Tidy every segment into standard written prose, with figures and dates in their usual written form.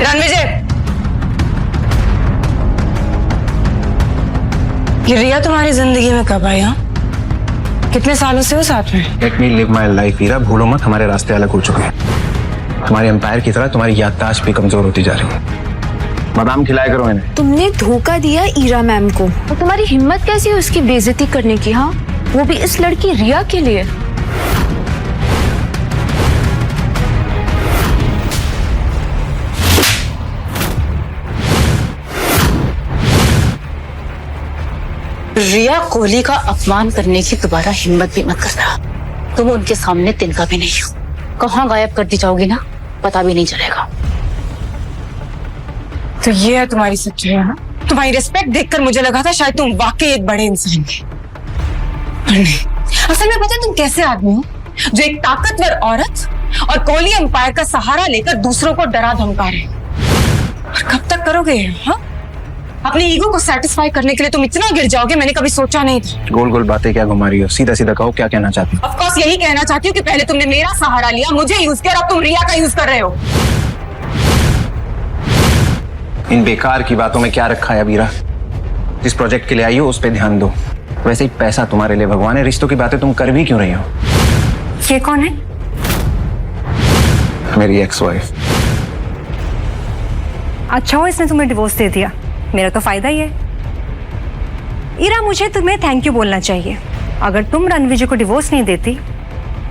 रणविजय, ये रिया तुम्हारी जिंदगी में कब आई? हाँ, कितने सालों से हो साथ में? Let me live my life Heera, भूलो मत हमारे रास्ते अलग हो चुके हैं। तुम्हारी एम्पायर की तरह तुम्हारी याददाश्त भी कमजोर होती जा रही है। बादाम खिलाया करो इन्हें। तुमने धोखा दिया ईरा मैम को, और तुम्हारी हिम्मत कैसी है उसकी बेइज्जती करने की? हाँ, वो भी इस लड़की रिया के लिए। रिया कोहली का अपमान करने की दोबारा हिम्मत भी मत करना। तुम उनके सामने तिनका भी नहीं हो। कहाँ गायब कर दी जाओगी ना, पता भी नहीं चलेगा। तो ये है तुम्हारी सच्चाई है ना? तुम्हारी रिस्पेक्ट देखकर मुझे लगा था शायद तुम वाकई एक बड़े इंसान थे, पर नहीं। असल में पता है तुम कैसे आदमी हो जो एक ताकतवर औरत और कोहली एम्पायर का सहारा लेकर दूसरों को डरा धमका रहे। और कब तक करोगे? हाँ, अपने ईगो को सेटिस्फाई करने के लिए तुम इतना गिर जाओगे, मैंने कभी सोचा नहीं था। गोल गोल बातें क्या घुमा रही हो? सीधा सीधा कहो, क्या कहना चाहती हो? ऑफ कोर्स यही कहना चाहती हूँ कि पहले तुमने मेरा सहारा लिया, मुझे यूज किया, और अब तुम रिया का यूज कर रहे हो। इन बेकार की बातों में क्या रखा है अबीरा? जिस प्रोजेक्ट के लिए आई हो उस पर ध्यान दो। वैसे ही पैसा तुम्हारे लिए भगवान है, रिश्तों की बातें तुम कर भी क्यों रही हो? ये कौन है? मेरी एक्स वाइफ। अच्छा हो इसने तुम्हें डिवोर्स दे दिया, मेरा तो फायदा ही है। ईरा, मुझे तुम्हें थैंक यू बोलना चाहिए। अगर तुम रणविजय को डिवोर्स नहीं देती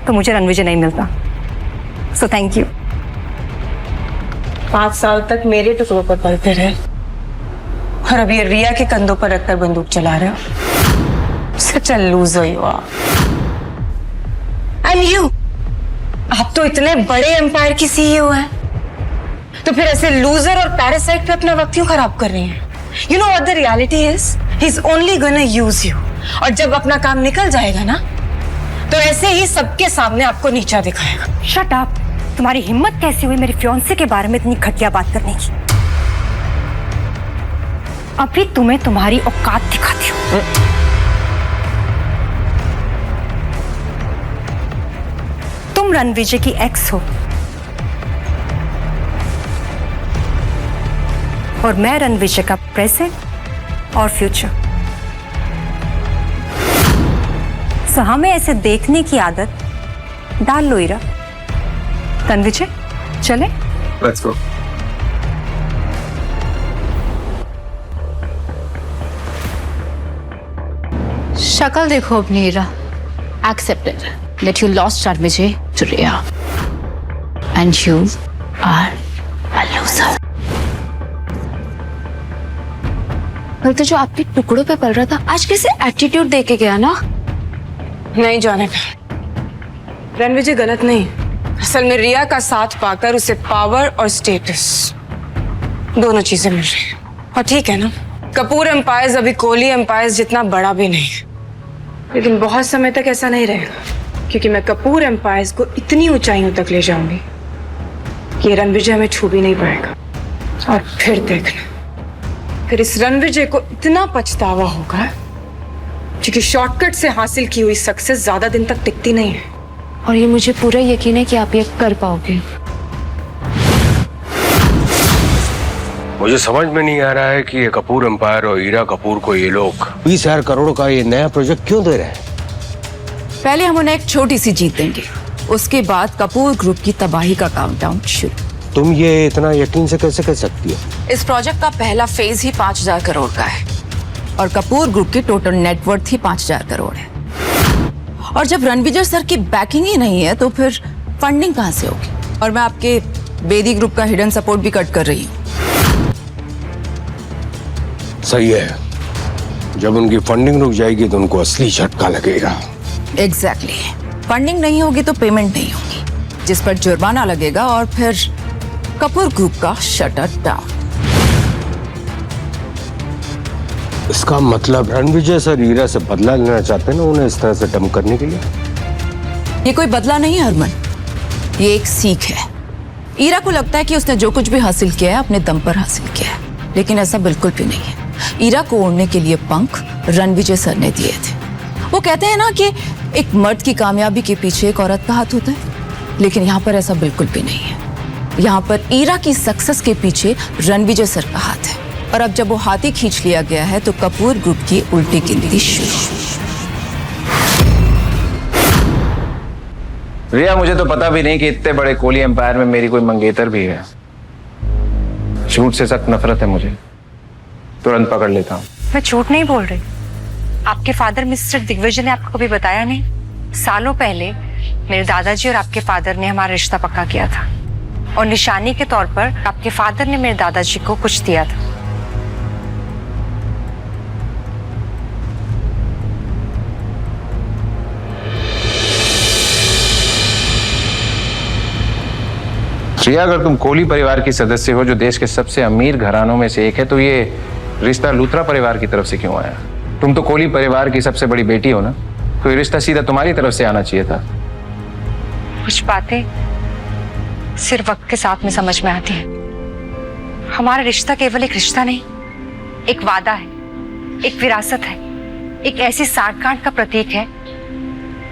तो मुझे रणविजय नहीं मिलता। So thank you. 5 साल तक मेरे टुकड़ों पर पलते रहे, और अब ये रिया के कंधों पर रखकर बंदूक चला रहे हो। Such a loser you are. And you, आप तो इतने बड़े एम्पायर की सीईओ हैं, तो फिर ऐसे लूजर और पैरासाइट पे अपना वक्त क्यों खराब कर रही हैं? You know what the reality is? He's only gonna use you. और जब अपना काम निकल जाएगा ना, तो ऐसे ही सबके सामने आपको नीचा दिखाएगा। Shut up. तुम्हारी हिम्मत कैसी हुई मेरे फियांसे के बारे में इतनी घटिया बात करने की? अभी तुम्हें तुम्हारी औकात दिखाती हूँ। तुम रणविजय की एक्स हो और मैं रणविजय का प्रेजेंट और फ्यूचर। सो हमें ऐसे देखने की आदत डाल लो ईरा। रणविजय, चले? Let's go. शक्ल देखो अपनी Ira. Accepted that you lost Ranvijay to Riya and you are a loser। कल तो जो आपके टुकड़ों पे पल रहा था, आज कैसे एटीट्यूड दे के गया ना? नहीं जाने का। रणविजय गलत नहीं, असल में रिया का साथ पाकर उसे पावर और स्टेटस दोनों चीजें मिल रही हैं। और ठीक है ना, कपूर एम्पायर्स अभी कोहली एम्पायर्स जितना बड़ा भी नहीं, लेकिन बहुत समय तक ऐसा नहीं रहेगा, क्योंकि मैं कपूर एम्पायर्स को इतनी ऊंचाइयों तक ले जाऊंगी कि ये रणविजय हमें छू भी नहीं पाएगा। और फिर देखना, फिर इस रणविजय को इतना पछतावा होगा, क्योंकि शॉर्टकट से हासिल की हुई सक्सेस ज्यादा दिन तक टिकती नहीं है। और ये मुझे पूरा यकीन है कि आप ये कर पाओगे। मुझे समझ में नहीं आ रहा है कि ये कपूर एम्पायर और ईरा कपूर को ये लोग 20,000 करोड़ का ये नया प्रोजेक्ट क्यों दे रहे हैं? पहले हम उन्हें एक छोटी सी जीत देंगे, उसके बाद कपूर ग्रुप की तबाही का काउंटडाउन शुरू। तुम ये इतना यकीन से कैसे कह सकती हो? इस प्रोजेक्ट का पहला फेज ही 5,000 करोड़ का है, और कपूर ग्रुप की टोटल नेटवर्थ ही 5,000 करोड़ है। और जब रणविजय सर की बैकिंग ही नहीं है तो फिर फंडिंग कहाँ से होगी? और मैं आपके बेदी ग्रुप का हिडन सपोर्ट भी कट कर रही हूँ। सही है, जब उनकी फंडिंग रुक जाएगी तो उनको असली झटका लगेगा। एग्जैक्टली। फंडिंग नहीं होगी तो पेमेंट नहीं होगी, जिस पर जुर्माना लगेगा, और फिर कपूर ग्रुप का शटर डाउन। इसका मतलब रणविजय सर ईरा से बदला लेना चाहते हैं ना, उन्हें इस तरह से डम करने के लिए? ये कोई बदला नहीं है हरमन, ये एक सीख है। ईरा को लगता है कि उसने जो कुछ भी हासिल किया है अपने दम पर हासिल किया है, लेकिन ऐसा बिल्कुल भी नहीं है। ईरा को ओढ़ने के लिए पंख रणविजय सर ने दिए थे। वो कहते हैं ना कि एक मर्द की कामयाबी के पीछे एक औरत का हाथ होता है, लेकिन यहाँ पर ऐसा बिल्कुल भी नहीं है। यहाँ पर ईरा की सक्सेस के पीछे रणविजय सर का हाथ है। और अब जब वो हाथी खींच लिया गया है तो कपूर ग्रुप की उल्टी गिनती शुरू। रिया, मुझे तो पता भी नहीं कि इतने बड़े कोहली एम्पायर में मेरी कोई मंगेतर भी है। झूठ से सख्त नफरत है मुझे, तुरंत पकड़ लेता हूँ। मैं झूठ नहीं बोल रही। आपके फादर मिस्टर दिग्विजय ने आपको कभी बताया नहीं? सालों पहले मेरे दादाजी और आपके फादर ने हमारा रिश्ता पक्का किया था और निशानी के तौर पर आपके फादर ने मेरे दादाजी को कुछ दिया था। रिया, अगर तुम कोहली परिवार की सदस्य हो जो देश के सबसे अमीर घरानों में से एक है, तो ये रिश्ता लूथरा परिवार की तरफ से क्यों आया? तुम तो कोहली परिवार की सबसे बड़ी बेटी हो ना, तो ये रिश्ता सीधा तुम्हारी तरफ से आना चाहिए था। कुछ बातें सिर्फ वक्त के साथ में समझ में आती हैं। हमारा रिश्ता केवल एक रिश्ता नहीं, एक वादा है, एक विरासत है, एक ऐसी साठगांठ का प्रतीक है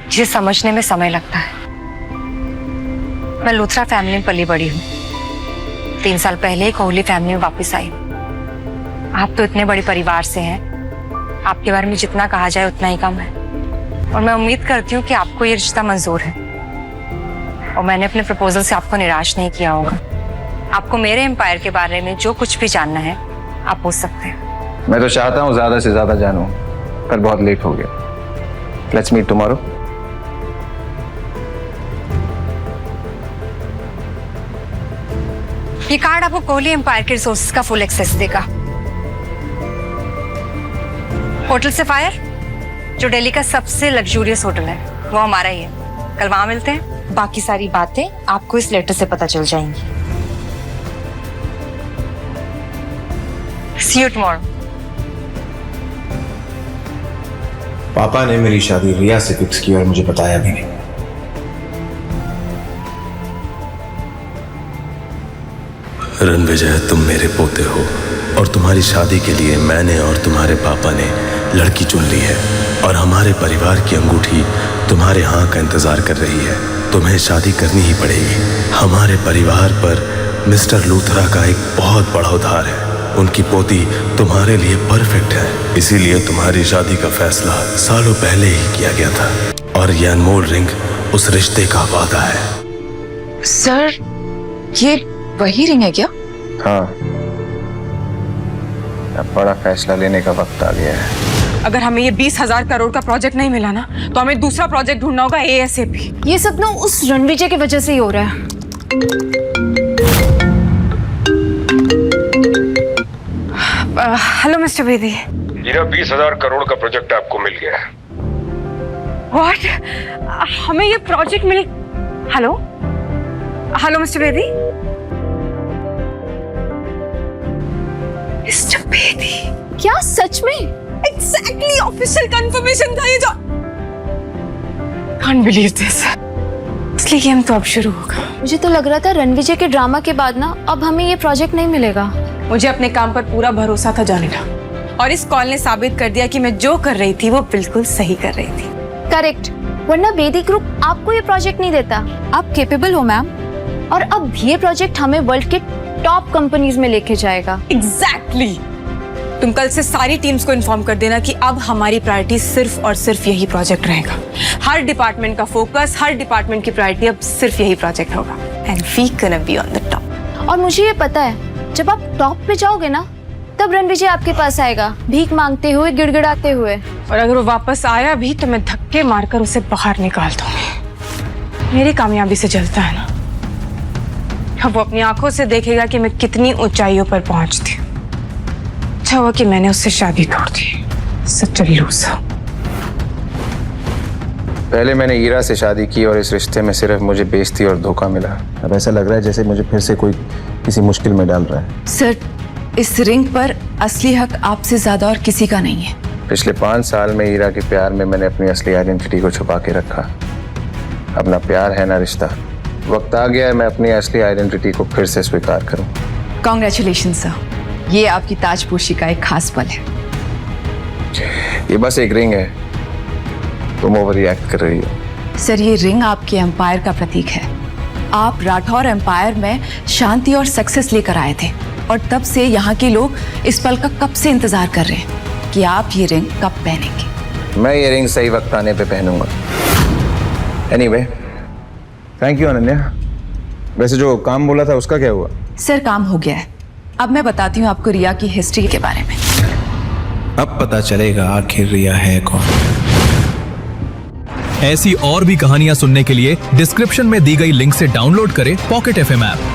जिसे समझने में समय लगता है। मैं लूथरा फैमिली में पली बड़ी हूँ। 3 साल पहले ही कोहली फैमिली में वापस आई। आप तो इतने बड़े परिवार से हैं, आपके बारे में जितना कहा जाए उतना ही कम है। और मैं उम्मीद करती हूँ कि आपको ये रिश्ता मंजूर है और मैंने अपने प्रपोजल से आपको निराश नहीं किया होगा। आपको मेरे एम्पायर के बारे में जो कुछ भी जानना है आप पूछ सकते हैं। मैं तो चाहता हूँ ज्यादा से ज्यादा जानूं, पर बहुत लेट हो गया। Let's meet tomorrow. ये कार्ड आपको कोहली एम्पायर के रिसोर्सेज का फुल एक्सेस देगा। होटल सफायर, जो दिल्ली का सबसे लग्जूरियस होटल है, वो हमारा ही है। कल वहां मिलते हैं। बाकी सारी बातें आपको इस लेटर से पता चल जाएंगी। See you tomorrow. पापा ने मेरी शादी रिया से फिक्स की और मुझे बताया भी नहीं। रणविजय, तुम मेरे पोते हो और तुम्हारी शादी के लिए मैंने और तुम्हारे पापा ने लड़की चुन ली है और हमारे परिवार की अंगूठी तुम्हारे हाँ का इंतजार कर रही है। तुम्हें शादी करनी ही पड़ेगी। हमारे परिवार पर मिस्टर लूथरा का एक बहुत बड़ा उधार है। उनकी पोती तुम्हारे लिए परफेक्ट है, इसीलिए तुम्हारी शादी का फैसला सालों पहले ही किया गया था और यह अनमोल रिंग उस रिश्ते का वादा है। सर, ये वही रिंग है क्या? हाँ, अब बड़ा फैसला लेने का वक्त आ गया है। अगर हमें ये 20,000 करोड़ का प्रोजेक्ट नहीं मिला ना, तो हमें दूसरा प्रोजेक्ट ढूंढना होगा ASAP। ये सब ना उस रणविजय की वजह से ही हो रहा है। Hello mister Bedi. हीरा, 20,000 करोड़ का प्रोजेक्ट आपको मिल गया है। व्हाट? हमें ये प्रोजेक्ट मिल? Hello hello mister Bedi. Mister Bedi, क्या सच में? एग्जैक्टली ऑफिशियल कंफर्मेशन था ये जो। Can't believe this। असली गेम तो अब शुरू होगा। मुझे तो लग रहा था रणविजय के ड्रामा के बाद ना अब हमें ये प्रोजेक्ट नहीं मिलेगा। मुझे अपने काम पर पूरा भरोसा था जानिका, और इस कॉल ने साबित कर दिया कि मैं जो कर रही थी वो बिल्कुल सही कर रही थी। करेक्ट, वरना बेदी ग्रुप आपको ये प्रोजेक्ट नहीं देता। आप केपेबल हो मैम, और अब ये प्रोजेक्ट हमें वर्ल्ड के टॉप कंपनीज में लेके जाएगा। एग्जैक्टली। तुम कल से सारी टीम्स को इन्फॉर्म कर देना कि अब हमारी प्रायोरिटी सिर्फ और सिर्फ यही प्रोजेक्ट रहेगा। हर डिपार्टमेंट का फोकस, हर डिपार्टमेंट की प्रायोरिटी अब सिर्फ यही प्रोजेक्ट होगा। And we can be on the top. और मुझे ये पता है, जब आप टॉप पे जाओगे ना, तब रणविजय आपके पास आएगा, भीख मांगते हुए, गिड़गिड़ाते हुए। और अगर वो वापस आया भी तो मैं धक्के मारकर उसे बाहर निकाल दूंगी। मेरी कामयाबी से जलता है ना, अब वो अपनी आंखों से देखेगा कि मैं कितनी ऊंचाइयों पर पहुंचती हूँ। अच्छा हुआ कि मैंने उससे शादी तोड़ दी। सच अ लूजर। पहले मैंने ईरा से शादी की और इस रिश्ते में सिर्फ मुझे बेइज्जती और धोखा मिला। अब ऐसा लग रहा है जैसे मुझे फिर से कोई किसी मुश्किल में डाल रहा है। सर, इस रिंग पर असली हक आपसे ज्यादा और किसी का नहीं है। पिछले 5 साल में ईरा के प्यार में मैंने अपनी असली आइडेंटिटी को छुपा के रखा। अब ना प्यार है ना रिश्ता। वक्त आ गया है मैं अपनी असली आइडेंटिटी को फिर से स्वीकार करूं। कॉन्ग्रेचुलेशन सर, ये आपकी ताजपोशी का एक खास पल है। ये बस एक रिंग है, तुम ओवर रिएक्ट कर रही हो। सर, ये रिंग आपके एम्पायर का प्रतीक है आप राठौर एम्पायर में शांति और सक्सेस लेकर आए थे और तब से यहाँ के लोग इस पल का कब से इंतजार कर रहे हैं कि आप ये रिंग कब पहनेंगे। मैं ये रिंग सही वक्त आने पे पहनूंगा। Anyway, thank you Ananya. वैसे जो काम बोला था उसका क्या हुआ? सर काम हो गया है। अब मैं बताती हूँ आपको रिया की हिस्ट्री के बारे में। अब पता चलेगा आखिर रिया है कौन। ऐसी और भी कहानियां सुनने के लिए डिस्क्रिप्शन में दी गई लिंक से डाउनलोड करें पॉकेट FM ऐप।